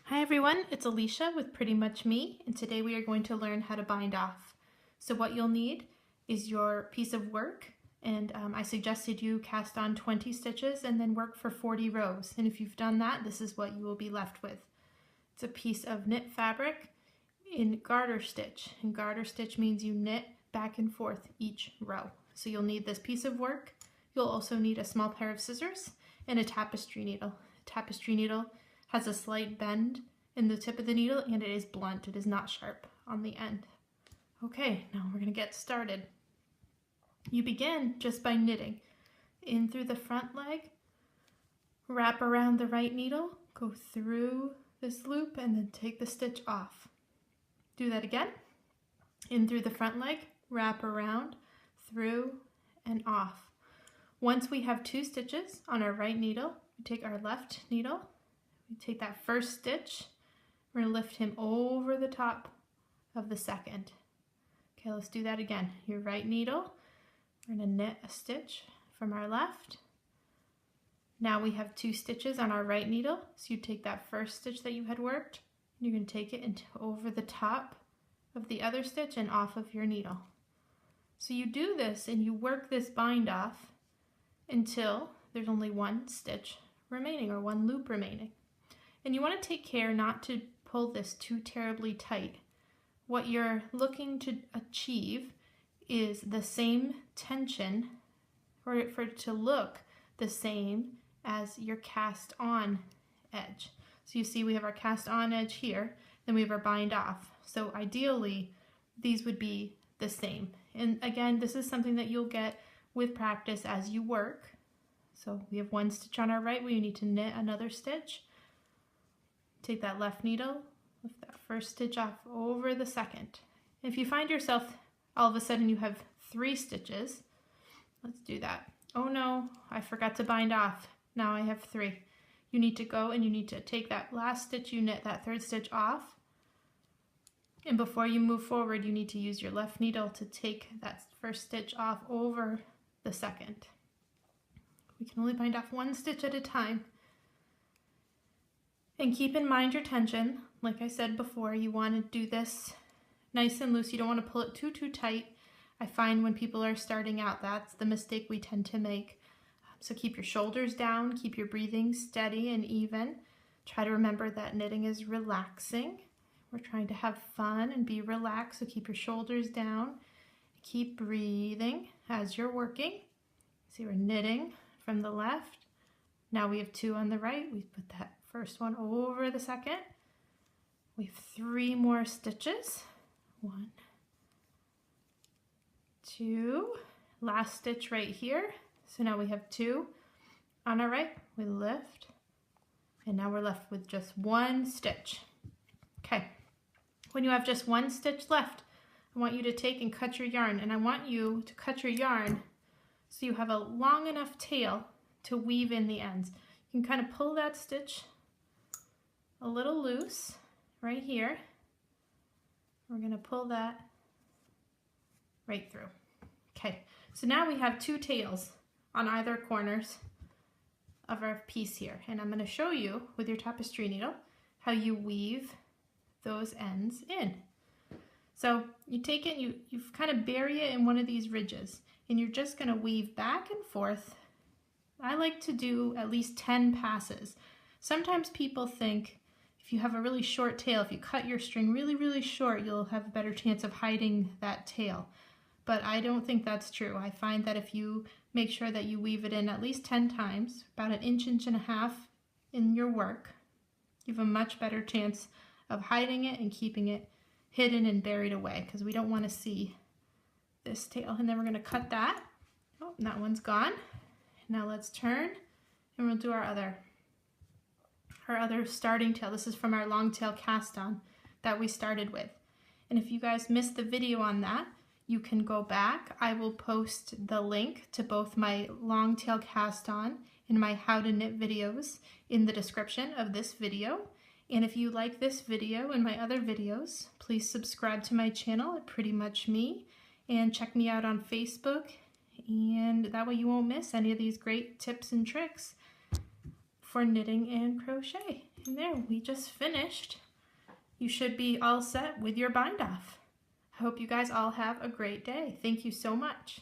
Hi everyone, it's Alicia with Pretty Much Me, and today we are going to learn how to bind off. So what you'll need is your piece of work, and I suggested you cast on 20 stitches and then work for 40 rows. And if you've done that, this is what you will be left with. It's a piece of knit fabric in garter stitch, and garter stitch means you knit back and forth each row. So you'll need this piece of work. You'll also need a small pair of scissors and a tapestry needle. A tapestry needle has a slight bend in the tip of the needle and it is blunt. It is not sharp on the end. Okay, now we're going to get started. You begin just by knitting in through the front leg, wrap around the right needle, go through this loop and then take the stitch off. Do that again. In through the front leg, wrap around, through and off. Once we have 2 stitches on our right needle, we take our left needle, we take that first stitch, we're going to lift him over the top of the second. Okay, let's do that again. Your right needle, we're going to knit a stitch from our left. Now we have 2 stitches on our right needle, so you take that first stitch that you had worked, you're going to take it over the top of the other stitch and off of your needle. So you do this and you work this bind off until there's only 1 stitch remaining or 1 loop remaining. And you want to take care not to pull this too terribly tight. What you're looking to achieve is the same tension, or for it to look the same as your cast on edge. So you see we have our cast on edge here, then we have our bind off. So ideally these would be the same. And again, this is something that you'll get with practice as you work. So we have 1 stitch on our right, we need to knit another stitch. Take that left needle, lift that first stitch off over the second. If you find yourself all of a sudden you have 3 stitches, let's do that. Oh no, I forgot to bind off. Now I have 3. You need to go and you need to take that last stitch you knit, that 3rd stitch off. And before you move forward, you need to use your left needle to take that first stitch off over the second. We can only bind off 1 stitch at a time. And keep in mind your tension. Like I said before, you want to do this nice and loose. You don't want to pull it too tight. I find when people are starting out, that's the mistake we tend to make. So keep your shoulders down, keep your breathing steady and even. Try to remember that knitting is relaxing. We're trying to have fun and be relaxed, so keep your shoulders down. Keep breathing as you're working. See, we're knitting from the left. Now we have 2 on the right. We put that first one over the second. We have 3 more stitches. 1, 2, last stitch right here. So now we have 2 on our right. We lift, and now we're left with just 1 stitch. Okay, when you have just 1 stitch left, I want you to take and cut your yarn, and I want you to cut your yarn so you have a long enough tail to weave in the ends. You can kind of pull that stitch a little loose right here. We're going to pull that right through. Okay, so now we have 2 tails on either corners of our piece here, and I'm going to show you with your tapestry needle how you weave those ends in. So you take it, you kind of bury it in one of these ridges, and you're just going to weave back and forth. I like to do at least 10 passes. Sometimes people think if you have a really short tail, if you cut your string really short, you'll have a better chance of hiding that tail. But I don't think that's true. I find that if you make sure that you weave it in at least 10 times, about an inch and a half in your work, you have a much better chance of hiding it and keeping it hidden and buried away, because we don't want to see this tail. And then we're going to cut that. Oh, that one's gone. Now let's turn and we'll do our other starting tail. This is from our long tail cast on that we started with. And if you guys missed the video on that, you can go back. I will post the link to both my long tail cast on and my how to knit videos in the description of this video. And if you like this video and my other videos, please subscribe to my channel at Pretty Much Me and check me out on Facebook, and that way you won't miss any of these great tips and tricks for knitting and crochet. And there, we just finished. You should be all set with your bind off. I hope you guys all have a great day. Thank you so much.